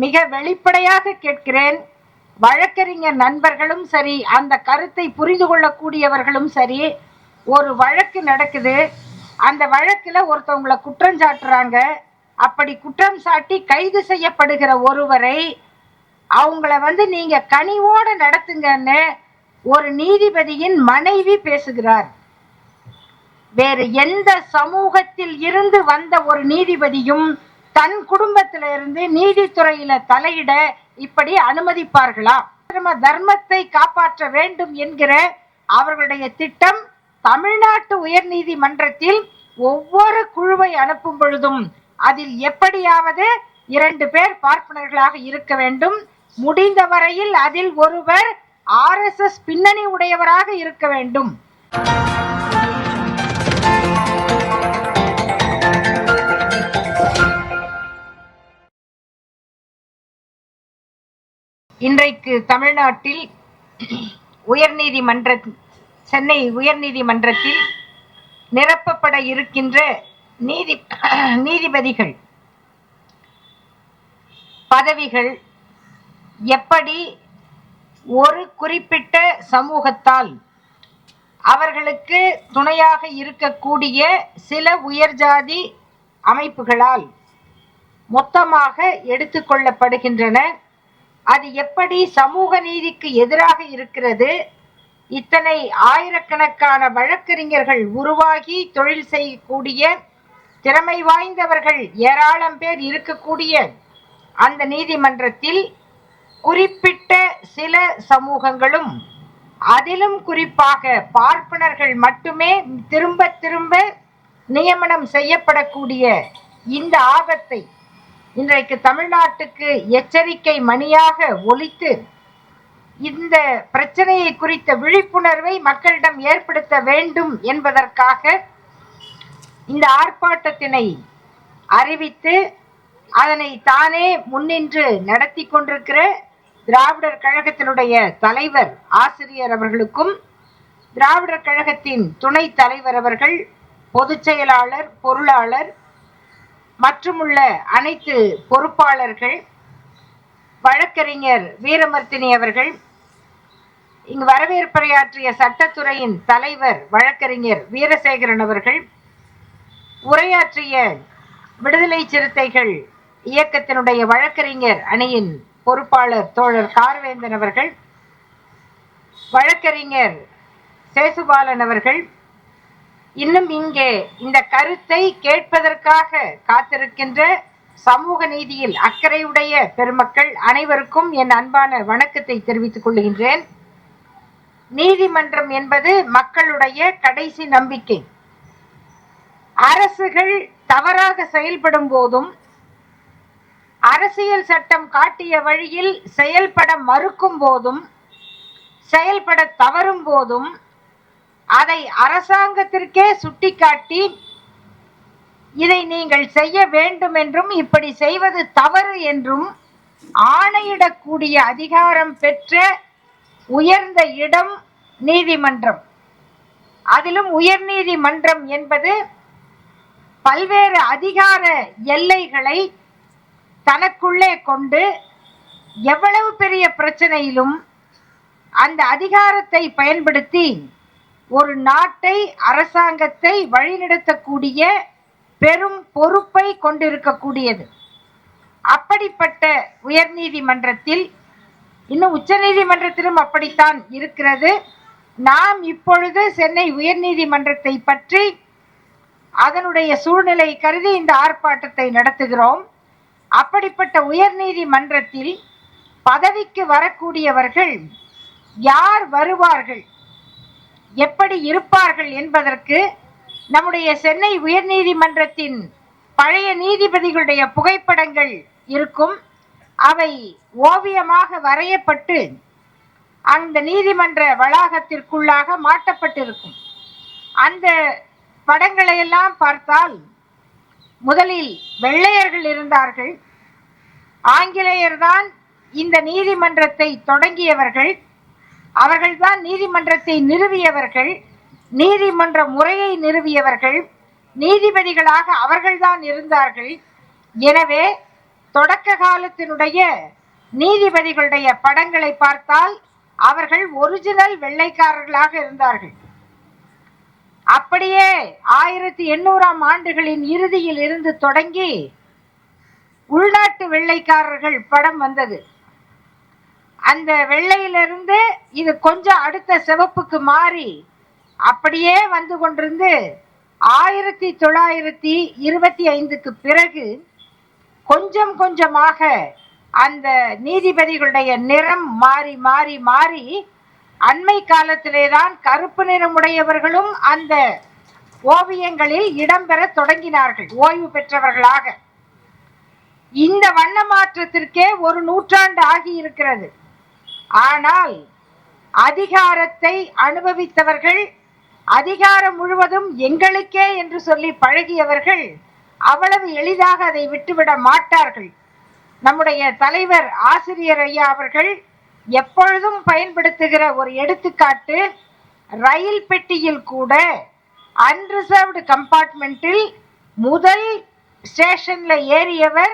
மிக வெளிப்படையாக கேட்கிறேன். வழக்கறிஞர் நண்பர்களும் சரி, அந்த கருத்தை புரிந்து கொள்ளக்கூடியவர்களும் சரி, ஒரு வழக்கு நடக்குது, அந்த வழக்குல ஒருத்தவங்களை குற்றம் சாட்டுறாங்க. அப்படி குற்றம் சாட்டி கைது செய்யப்படுகிற ஒருவரை அவங்கள நீங்க கனிவோட நடத்துங்கன்னு ஒரு நீதிபதியின் மனைவி பேசுகிறார். வேறு எந்த சமூகத்தில் இருந்து வந்த ஒரு நீதிபதியும் தன் குடும்பத்திலிருந்து நீதித்துறையில தலையிட இப்படி அனுமதிப்பார்களா? தர்மத்தை காப்பாற்ற வேண்டும் என்கிற அவர்களுடைய திட்டம் தமிழ்நாட்டு உயர் நீதிமன்றத்தில் ஒவ்வொரு குழுவை அனுப்பும் பொழுதும் அதில் எப்படியாவது 2 பேர் பார்ப்பனர்களாக இருக்க வேண்டும். முடிந்த வரையில் அதில் ஒருவர் RSS பின்னணி உடையவராக இருக்க வேண்டும். இன்றைக்கு தமிழ்நாட்டில் சென்னை உயர்நீதிமன்றத்தில் நிரப்பப்பட இருக்கின்ற நீதிபதிகள் பதவிகள் எப்படி ஒரு குறிப்பிட்ட சமூகத்தால் அவர்களுக்கு துணையாக இருக்கக்கூடிய சில உயர்ஜாதி அமைப்புகளால் மொத்தமாக எடுத்துக்கொள்ளப்படுகின்றன. அது எப்படி சமூக நீதிக்கு எதிராக இருக்கிறது? இத்தனை ஆயிரக்கணக்கான வழக்கறிஞர்கள் உருவாகி தொழில் செய்யக்கூடிய திறமை வாய்ந்தவர்கள் ஏராளம் பேர் இருக்கக்கூடிய அந்த நீதிமன்றத்தில் குறிப்பிட்ட சில சமூகங்களும், அதிலும் குறிப்பாக பார்ப்பனர்கள் மட்டுமே திரும்ப திரும்ப நியமனம் செய்யப்படக்கூடிய இந்த ஆபத்தை இன்றைக்கு தமிழ்நாட்டுக்கு எச்சரிக்கை மணியாக ஒலித்து இந்த பிரச்சனையை குறித்த விழிப்புணர்வை மக்களிடம் ஏற்படுத்த வேண்டும் என்பதற்காக இந்த ஆர்ப்பாட்டத்தினை அறிவித்து அதனை தானே முன்னின்று நடத்தி கொண்டிருக்கிற திராவிடர் கழகத்தினுடைய தலைவர் ஆசிரியர் அவர்களுக்கும், திராவிடர் கழகத்தின் துணை தலைவர் அவர்கள், பொதுச் செயலாளர், பொருளாளர் மற்றும் உள்ள அனைத்து பொறுப்பாளர்கள், வழக்கறிஞர் வீரமர்த்தினி அவர்கள், இங்கு வரவேற்புரையாற்றிய சட்டத்துறையின் தலைவர் வழக்கறிஞர் வீரசேகரன் அவர்கள், உரையாற்றிய விடுதலை சிறுத்தைகள் இயக்கத்தினுடைய வழக்கறிஞர் அணியின் பொறுப்பாளர் தோழர் கார்வேந்தன் அவர்கள், வழக்கறிஞர் சேசுபாலன் அவர்கள், இன்னும் இங்கே இந்த கருத்தை கேட்பதற்காக காத்திருக்கின்ற சமூக நீதியில் அக்கறையுடைய பெருமக்கள் அனைவருக்கும் என் அன்பான வணக்கத்தை தெரிவித்துக் கொள்கின்றேன். நீதிமன்றம் என்பது மக்களுடைய கடைசி நம்பிக்கை. அரசுகள் தவறாக செயல்படும் போதும், அரசியல் சட்டம் காட்டிய வழியில் செயல்பட மறுக்கும் போதும், செயல்பட தவறும் போதும் அதை அரசாங்கத்திற்கே சுட்டிக்காட்டி இதை நீங்கள் செய்ய வேண்டும் என்றும் இப்படி செய்வது தவறு என்றும் ஆணையிடக்கூடிய அதிகாரம் பெற்ற உயர்ந்த இடம் நீதிமன்றம். அதிலும் உயர் நீதிமன்றம் என்பது பல்வேறு அதிகார எல்லைகளை தனக்குள்ளே கொண்டு எவ்வளவு பெரிய பிரச்சனையிலும் அந்த அதிகாரத்தை பயன்படுத்தி ஒரு நாட்டை, அரசாங்கத்தை வழிநடத்தக்கூடிய பெரும் பொறுப்பை கொண்டிருக்கக்கூடியது. அப்படிப்பட்ட உயர் நீதிமன்றத்தில், இன்னும் உச்ச நீதிமன்றத்திலும் அப்படித்தான் இருக்கிறது. நாம் இப்பொழுது சென்னை உயர் நீதிமன்றத்தை பற்றி அதனுடைய சூழ்நிலை கருதி இந்த ஆர்ப்பாட்டத்தை நடத்துகிறோம். அப்படிப்பட்ட உயர் நீதிமன்றத்தில் பதவிக்கு வரக்கூடியவர்கள் யார் வருவார்கள், எப்படி இருப்பார்கள் என்பதற்கு நம்முடைய சென்னை உயர் நீதிமன்றத்தின் பழைய நீதிபதிகளுடைய புகைப்படங்கள் இருக்கும். அவை ஓவியமாக வரையப்பட்டு அந்த நீதிமன்ற வளாகத்திற்குள்ளாக மாட்டப்பட்டிருக்கும். அந்த படங்களை எல்லாம் பார்த்தால் முதலில் வெள்ளையர்கள் இருந்தார்கள். ஆங்கிலேயர்தான் இந்த நீதிமன்றத்தை தொடங்கியவர்கள். அவர்கள்தான் நீதிமன்றத்தை நிறுவியவர்கள், நீதிமன்ற முறையை நிறுவியவர்கள், நீதிபதிகளாக அவர்கள்தான் இருந்தார்கள். எனவே தொடக்க காலத்தினுடைய நீதிபதிகளுடைய படங்களை பார்த்தால் அவர்கள் ஒரிஜினல் வெள்ளைக்காரர்களாக இருந்தார்கள். அப்படியே 1800ஆம் ஆண்டுகளின் இறுதியில் இருந்து தொடங்கி உள்நாட்டு வெள்ளைக்காரர்கள் படம் வந்தது. அந்த வெள்ளையிலிருந்து இது கொஞ்சம் அடுத்த சிவப்புக்கு மாறி அப்படியே வந்து கொண்டிருந்து 1925க்கு பிறகு கொஞ்சம் கொஞ்சமாக அந்த நீதிபதிகளுடைய நிறம் மாறி மாறி மாறி அண்மை காலத்திலேதான் கருப்பு நிறமுடையவர்களும் அந்த ஓவியங்களில் இடம்பெற தொடங்கினார்கள் ஓய்வு பெற்றவர்களாக. இந்த வண்ண மாற்றத்திற்கே ஒரு நூற்றாண்டு ஆகி இருக்கிறது. ஆனால் அதிகாரத்தை அனுபவித்தவர்கள், அதிகாரம் முழுவதும் எங்களுக்கே என்று சொல்லி பழகியவர்கள் அவ்வளவு எளிதாக அதை விட்டுவிட மாட்டார்கள். நம்முடைய தலைவர் ஆசிரியர் ஐயா அவர்கள் எப்பொழுதும் பயன்படுத்துகிற ஒரு எடுத்துக்காட்டு, ரயில் பெட்டியில் கூட அன்ரிசர்வ்டு கம்பார்ட்மெண்டில் முதல் ஸ்டேஷன்ல ஏறியவர்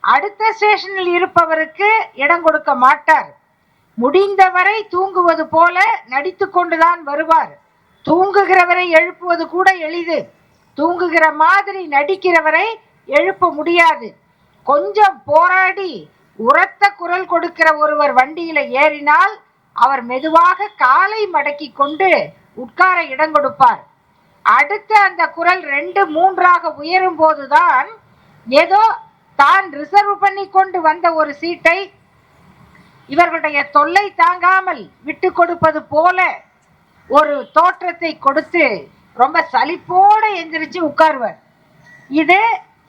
அடுத்த ஸ்டேஷனில் இருப்பவருக்கு இடம் கொடுக்க மாட்டார். முடிந்தவரை தூங்குவது போல நடித்து கொண்டுதான் வருவார். தூங்குகிறவரை எழுப்புவது கூட எளிது, தூங்குகிற மாதிரி நடிக்கிறவரை எழுப்ப முடியாது. கொஞ்சம் போராடி உரத்த குரல் கொடுக்கிற ஒருவர் வண்டியில ஏறினால் அவர் மெதுவாக காலை மடக்கி கொண்டு உட்கார இடம் கொடுப்பார். அடுத்த அந்த குரல் 2, 3ஆக உயரும் போதுதான் ஏதோ தான் ரிசர்வ் பண்ணி கொண்டு வந்த ஒரு சீட்டை இவர்களுடைய தொல்லை தாங்காமல் விட்டு கொடுப்பது போல ஒரு தோற்றத்தை கொடுத்து ரொம்ப சலிப்போடு எந்திரிச்சு உட்கார்வர். இது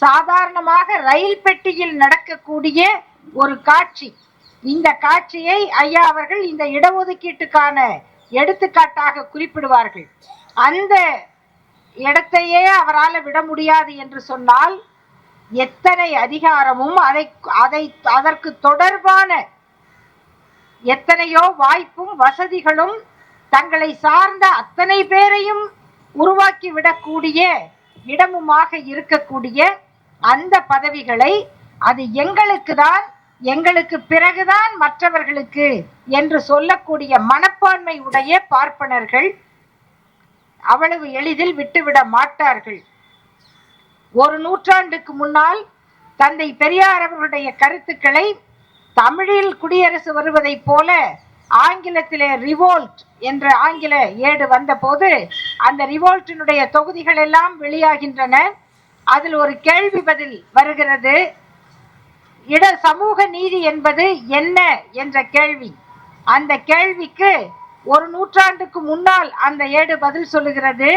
சாதாரணமாக ரயில் பெட்டியில் நடக்கக்கூடிய ஒரு காட்சி. இந்த காட்சியை ஐயா அவர்கள் இந்த இடஒதுக்கீட்டுக்கான எடுத்துக்காட்டாக குறிப்பிடுவார்கள். அந்த இடத்தையே அவரால் விட முடியாது என்று சொன்னால் எத்தனை அதிகாரமும் அதற்கு தொடர்பான எத்தனையோ வாய்ப்பும் வசதிகளும் தங்களை சார்ந்த அத்தனை பேரையும் உருவாக்கி விடக்கூடிய இடமுமாக இருக்கக்கூடிய அந்த பதவிகளை அது எங்களுக்கு தான், எங்களுக்கு பிறகுதான் மற்றவர்களுக்கு என்று சொல்லக்கூடிய மனப்பான்மை உடைய பார்ப்பனர்கள் அவ்வளவு எளிதில் விட்டுவிட மாட்டார்கள். ஒரு நூற்றாண்டுக்கு முன்னால் தந்தை பெரியார் அவர்களுடைய கருத்துக்களை தமிழில் குடியரசு வருவதை போல ஆங்கிலத்திலே ரிவோல்ட் என்ற ஆங்கில ஏடு வந்த போது அந்த ரிவோல்ட்டினுடைய தொகுதிகள் எல்லாம் வெளியாகின்றன. அதில் ஒரு கேள்வி பதில் வருகிறது. சமூக நீதி என்பது என்ன என்ற கேள்வி. அந்த கேள்விக்கு ஒரு நூற்றாண்டுக்கு முன்னால் அந்த ஏடு பதில் சொல்லுகிறது.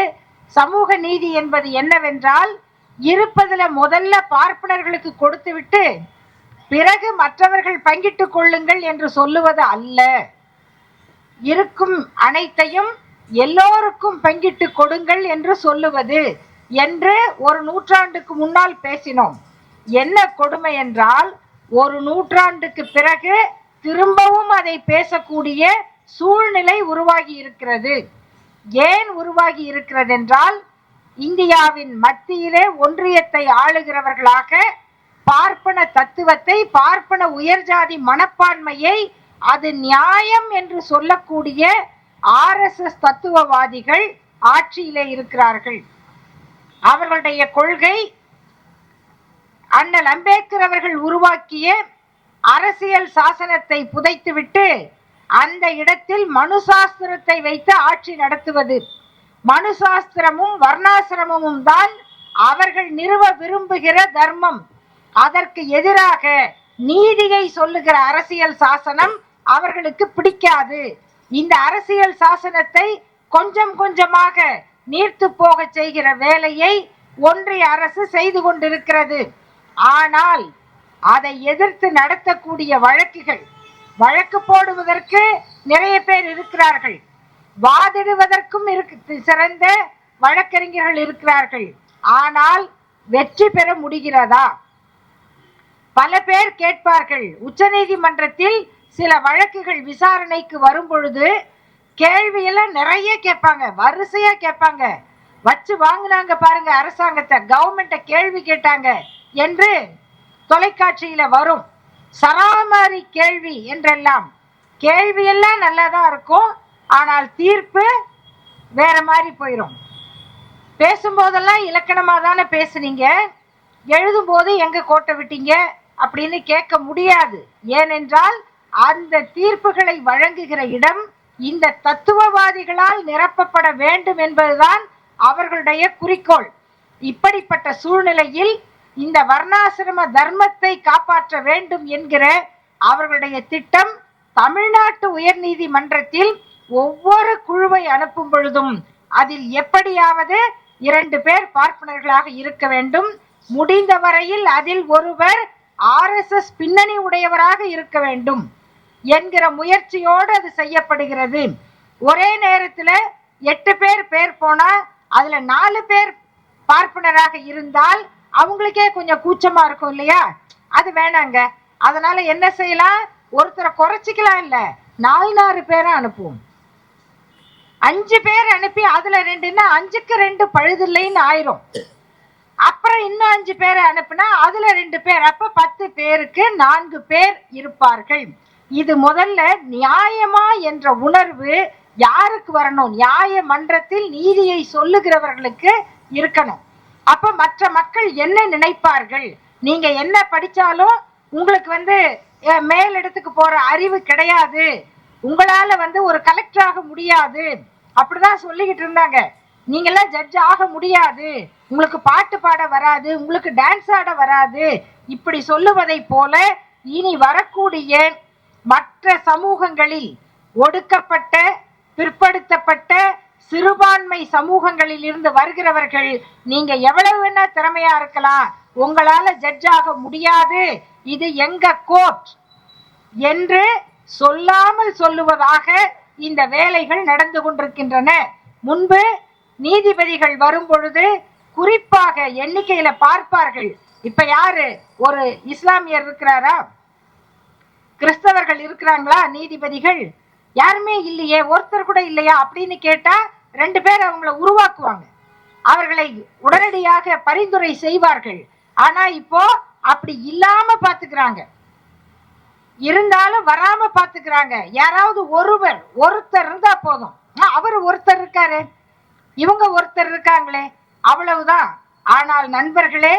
சமூக நீதி என்பது என்னவென்றால், இருப்பதுல முதல்ல பார்ப்பனர்களுக்கு கொடுத்து விட்டு பிறகு மற்றவர்கள் பங்கிட்டுக் கொள்ளுங்கள் என்று சொல்லுவது அல்ல. இருக்கும் அனைத்தையும் எல்லோருக்கும் பங்கிட்டு கொடுங்கள் என்று சொல்லுவது என்று ஒரு நூற்றாண்டுக்கு முன்னால் பேசினோம். என்ன கொடுமை என்றால், ஒரு நூற்றாண்டுக்கு பிறகு திரும்பவும் அதை பேசக்கூடிய சூழ்நிலை உருவாகி இருக்கிறது. ஏன் உருவாகி இருக்கிறது என்றால், இந்தியாவின் மத்தியிலே ஒன்றியத்தை ஆளுகிறவர்களாக பார்ப்பன தத்துவத்தை, பார்ப்பன உயர்ஜாதி மனப்பான்மையை அது நியாயம் என்று சொல்லக்கூடிய RSS தத்துவவாதிகள் ஆட்சியிலே இருக்கிறார்கள். அவர்களுடைய கொள்கை அண்ணல் அம்பேத்கர் அவர்கள் உருவாக்கிய அரசியல் சாசனத்தை புதைத்துவிட்டு அந்த இடத்தில் மனு சாஸ்திரத்தை வைத்து ஆட்சி நடத்துவது. மனு சாஸ்திரமும் வர்ணாசிரமும் தான் அவர்கள் நிறுவ விரும்புகிற தர்மம். அதற்கு எதிராக நீதியை சொல்லுகிற அரசியல் சாசனம் அவர்களுக்கு பிடிக்காது. இந்த அரசியல் சாசனத்தை கொஞ்சம் கொஞ்சமாக நீர்த்து போக செய்கிற வேலையை ஒன்றிய அரசு செய்து கொண்டிருக்கிறது. ஆனால் அதை எதிர்த்து நடத்தக்கூடிய வழக்கு போடுவதற்கு நிறைய பேர் இருக்கிறார்கள், வாதிடுவதற்கும் சிறந்த வழக்கறிஞர்கள் இருக்கிறார்கள். ஆனால் வெற்றி பெற முடிகிறதா? பல பேர் கேட்பார்கள். உச்சநீதிமன்றத்தில் சில வழக்குகள் விசாரணைக்கு வரும் பொழுது கேள்வியெல்லாம் நிறைய கேட்பாங்க, வரிசையா கேட்பாங்க. வச்சு வாங்கினாங்க பாருங்க அரசாங்கத்தை, கவர்மெண்ட்டை கேள்வி கேட்டாங்க என்று தொலைக்காட்சியில வரும். சராமாரி கேள்வி என்றெல்லாம். கேள்வியெல்லாம் நல்லாதான் இருக்கும், ஆனால் தீர்ப்பு வேற மாதிரி போயிடும். பேசும்போதெல்லாம் இலக்கணமா தானே பேசுனீங்க, எழுதும் போது எங்க கோட்டை விட்டீங்க அப்படின்னு கேட்க முடியாது. ஏனென்றால் அந்த தீர்ப்புகளை வழங்குகிற இடம் இந்த தத்துவவாதிகளால் நிரப்பப்பட வேண்டும் என்பதுதான் அவர்களுடைய குறிக்கோள். இப்படிப்பட்ட சூழ்நிலையில் இந்த வர்ணாசிரம தர்மத்தை காப்பாற்ற வேண்டும் என்கிற அவர்களுடைய திட்டம் தமிழ்நாட்டு உயர்நீதிமன்றத்தில் ஒவ்வொரு குழுவை அனுப்பும் பொழுதும் அதில் எப்படியாவது 2 பேர் பார்ப்பனர்களாக இருக்க வேண்டும், முடிந்த வரையில் அதில் ஒருவர் RSS பின்னணி உடையவராக இருக்க வேண்டும் என்கிற முயற்சியோடு அது செய்யப்படுகிறது. ஒரே நேரத்தில் 8 பேர் போனா அதுல 4 பேர் பார்ப்பனராக இருந்தால் அவங்களுக்கே கொஞ்சம் கூச்சமா இருக்கும் இல்லையா? அது வேணாங்க. அதனால என்ன செய்யலாம், ஒருத்தரை குறைச்சிக்கலாம், இல்ல 4 பேரை அனுப்புவோம். 5 பேர் அனுப்பி அதுல 2ன்னா 5க்கு 2 பழுதில்லைன்னு ஆயிரும். அப்புறம் இன்னும் 5 பேரை அனுப்புனா அதுல 2 பேர், அப்ப 10 பேருக்கு 4 பேர் இருப்பார்கள். இது முதல்ல நியாயமா என்ற உணர்வு யாருக்கு வரணும்? நியாய மன்றத்தில் நீதியை சொல்லுகிறவர்களுக்கு இருக்கணும். அப்ப மற்ற மக்கள் என்ன நினைப்பார்கள்? நீங்க என்ன படிச்சாலும் உங்களுக்கு மேலிடத்துக்கு போற அறிவு கிடையாது, உங்களால ஒரு கலெக்டர் ஆக முடியாது அப்படிதான் சொல்லிக்கிட்டு இருந்தாங்க. நீங்கெல்லாம் ஜட்ஜ் ஆக முடியாது, உங்களுக்கு பாட்டு பாட வராது, உங்களுக்கு டான்ஸ் ஆட வராது, இப்படி சொல்லுவதை போல இனி வரக்கூடிய மற்ற சமூகங்களில் ஒடுக்கப்பட்ட பிற்படுத்தப்பட்ட சிறுபான்மை சமூகங்களில் இருந்து வருகிறவர்கள் நீங்க எவ்வளவு வேணா திறமையா இருக்கலாம், உங்களால ஜட்ஜ் ஆக முடியாது, இது எங்க கோர்ட் என்று சொல்லாமல் சொல்லுவதாக இந்த வேலைகள் நடந்து கொண்டிருக்கின்றன. முன்பு நீதிபதிகள் வரும் பொழுது குறிப்பாக எண்ணிக்கையில பார்ப்பார்கள். இப்ப யாரு, ஒரு இஸ்லாமியர் இருக்கிறாரா, கிறிஸ்தவர்கள் இருக்கிறாங்களா நீதிபதிகள்? யாருமே இல்லையே, ஒருத்தர் கூட இல்லையா அப்படின்னு கேட்டா 2 பேர் அவங்கள உருவாக்குவாங்க, அவர்களை உடனடியாக பரிந்துரை செய்வார்கள். ஆனா இப்போ அப்படி இல்லாம பாத்துக்கிறாங்க, இருந்தாலும் வராம பாத்துக்கிறாங்க. யாராவது ஒருத்தர் இருந்தா போதும், அவர் ஒருத்தர் இருக்காரு, இவங்க ஒருத்தர் இருக்காங்களே, அவ்வளவுதான். ஆனால் நண்பர்களே,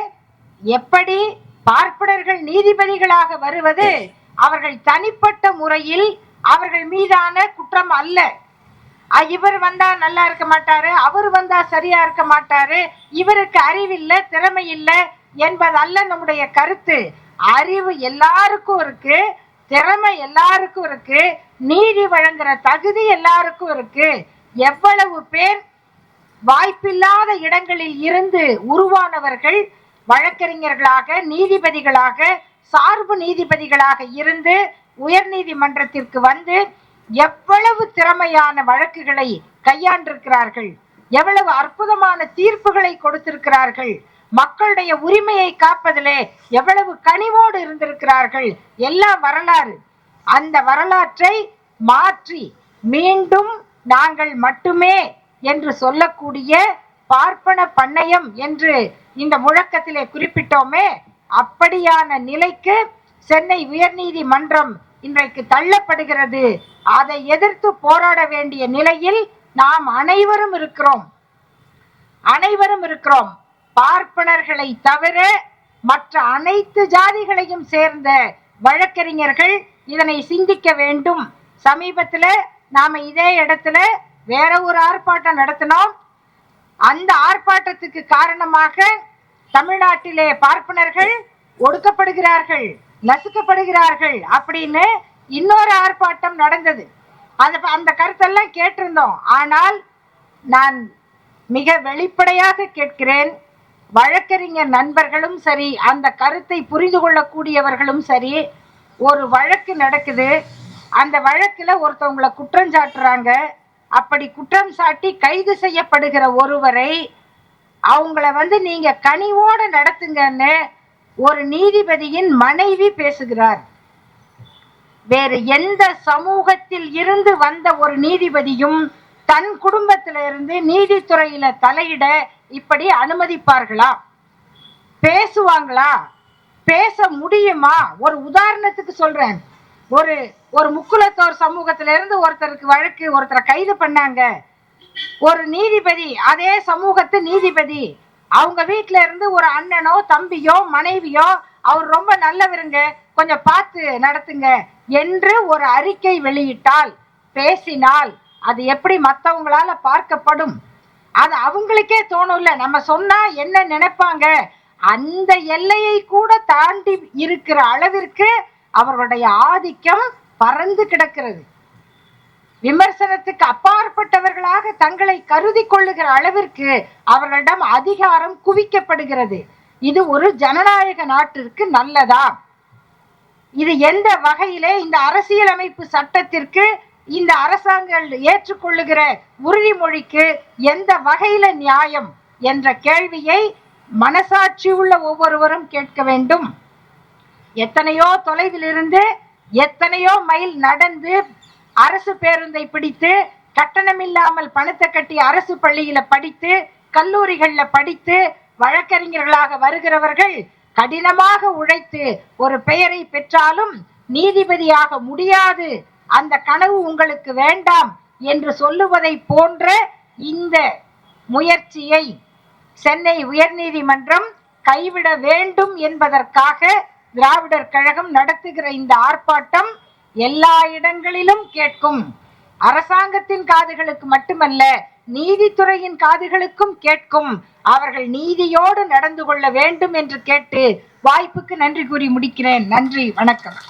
எப்படி பார்ப்பனர்கள் நீதிபதிகளாக வருவது அவர்கள் தனிப்பட்ட முறையில் அவர்கள் மீதான குற்றம் அல்ல. இவர் வந்தா நல்லா இருக்க மாட்டாரு, அவர் வந்தா சரியா இருக்க மாட்டாரு, இவருக்கு அறிவில்லை திறமை இல்லை என்பதல்ல நம்முடைய கருத்து. அறிவு எல்லாருக்கும் இருக்கு, திறமை எல்லாருக்கும் இருக்கு, நீதி வழங்குற தகுதி எல்லாருக்கும் இருக்கு. எவ்வளவு பேர் வாய்ப்பில்லாத இடங்களில் இருந்து உருவானவர்கள் வழக்கறிஞர்களாக, நீதிபதிகளாக, சார்பு நீதிபதிகளாக இருந்து உயர் நீதிமன்றத்திற்கு வந்து எவ்வளவு திறமையான வழக்குகளை கையாண்டிருக்கிறார்கள், எவ்வளவு அற்புதமான தீர்ப்புகளை கொடுத்திருக்கிறார்கள், மக்களுடைய உரிமையை காப்பதிலே எவ்வளவு கனிவோடு இருந்திருக்கிறார்கள், எல்லாம் வரலாறு. அந்த வரலாற்றை மாற்றி மீண்டும் நாங்கள் மட்டுமே என்று சொல்லக்கூடிய பார்ப்பன பண்ணையம் என்று இந்த முழக்கத்திலே குறிப்பிட்டோமே, அப்படியான நிலைக்கு சென்னை உயர்நீதிமன்றம் இன்றைக்கு தள்ளப்படுகிறது. அதை எதிர்த்து போராட வேண்டிய நிலையில் நாம் அனைவரும் இருக்கிறோம். பார்ப்பனர்களை தவிர மற்ற அனைத்து ஜாதிகளையும் சேர்ந்த வழக்கறிஞர்கள் இதனை சிந்திக்க வேண்டும். சமீபத்தில் நாம இதே இடத்துல வேற ஒரு ஆர்ப்பாட்டம் நடத்தினோம். அந்த ஆர்ப்பாட்டத்துக்கு காரணமாக தமிழ்நாட்டிலே பார்ப்பனர்கள் ஒடுக்கப்படுகிறார்கள், நசுக்கப்படுகிறார்கள் அப்படின்னு இன்னொரு ஆர்ப்பாட்டம் நடந்தது. அந்த கருத்தெல்லாம் கேட்டிருந்தோம். ஆனால் நான் மிக வெளிப்படையாக கேட்கிறேன், வழக்கறிஞர் நண்பர்களும் சரி, அந்த கருத்தை புரிந்து கொள்ளக்கூடியவர்களும் சரி, ஒரு வழக்கு நடக்குது, அந்த வழக்குல ஒருத்தவங்களை குற்றம் சாட்டுறாங்க. அப்படி குற்றம் சாட்டி கைது செய்யப்படுகிற ஒருவரை அவங்கள நீங்க கனிவோடு நடத்துங்கன்னு ஒரு நீதிபதியின் மனைவி பேசுகிறார். வேறு எந்த சமூகத்தில் இருந்து வந்த ஒரு நீதிபதியும் தன் குடும்பத்திலிருந்து நீதித்துறையில தலையிட இப்படி அனுமதிப்பார்களா? பேசுவாங்களா? பேச முடியுமா? ஒரு உதாரணத்துக்கு சொல்றேன். ஒரு ஒரு முக்குலத்தோர் சமூகத்தில இருந்து ஒருத்தருக்கு வழக்கு, ஒருத்தரை கைது பண்ணாங்க. ஒரு நீதிபதி, அதே சமூகத்து நீதிபதி, அவங்க வீட்டுல இருந்து ஒரு அண்ணனோ தம்பியோ மனைவியோ அவர் ரொம்ப நல்லவருங்க, கொஞ்சம் பார்த்து நடத்துங்க என்று ஒரு அறிக்கை வெளியிட்டால், பேசினால் அது எப்படி மற்றவங்களால பார்க்கப்படும்? அது அவங்களுக்கே தோணும்ல, நம்ம சொன்னா என்ன நினைப்பாங்க? அந்த எல்லையை கூட தாண்டி இருக்கிற அளவிற்கு அவர்களுடைய ஆதிக்கம் பறந்து கிடக்கிறது. விமர்சனத்துக்கு அப்பாற்பட்டவர்களாக தங்களை கருதி கொள்ளுகிற அளவிற்கு அவர்களிடம் அதிகாரம் குவிக்கப்படுகிறது. இது ஒரு ஜனநாயக நாட்டிற்கு நல்லதா? இது எந்த வகையிலே இந்த அரசியலமைப்பு சட்டத்திற்கு, இந்த அரசாங்கம் ஏற்றுக்கொள்ளுகிற உறுதிமொழிக்கு எந்த வகையில நியாயம் என்ற கேள்வியை மனசாட்சி உள்ள ஒவ்வொருவரும் கேட்க வேண்டும். எத்தனையோ தொலைவில் இருந்து, எத்தனையோ மைல் நடந்து, அரசு பேருந்தை பிடித்து, கட்டணம் இல்லாமல் பணத்தை கட்டி அரசு பள்ளியில படித்து, கல்லூரிகள்ல படித்து வழக்கறிஞர்களாக வருகிறவர்கள் கடினமாக உழைத்து ஒரு பெயரை பெற்றாலும் நீதிபதியாக முடியாது, அந்த கனவு உங்களுக்கு வேண்டாம் என்று சொல்லுவதை போன்ற இந்த முயற்சியை சென்னை உயர்நீதிமன்றம் கைவிட வேண்டும் என்பதற்காக திராவிடர் கழகம் நடத்துகிற இந்த ஆர்ப்பாட்டம் எல்லா இடங்களிலும் கேட்கும். அரசாங்கத்தின் காதுகளுக்கு மட்டுமல்ல, நீதித்துறையின் காதுகளுக்கும் கேட்கும். அவர்கள் நீதியோடு நடந்து கொள்ள வேண்டும் என்று கேட்டு வாய்ப்புக்கு நன்றி கூறி முடிக்கிறேன். நன்றி, வணக்கம்.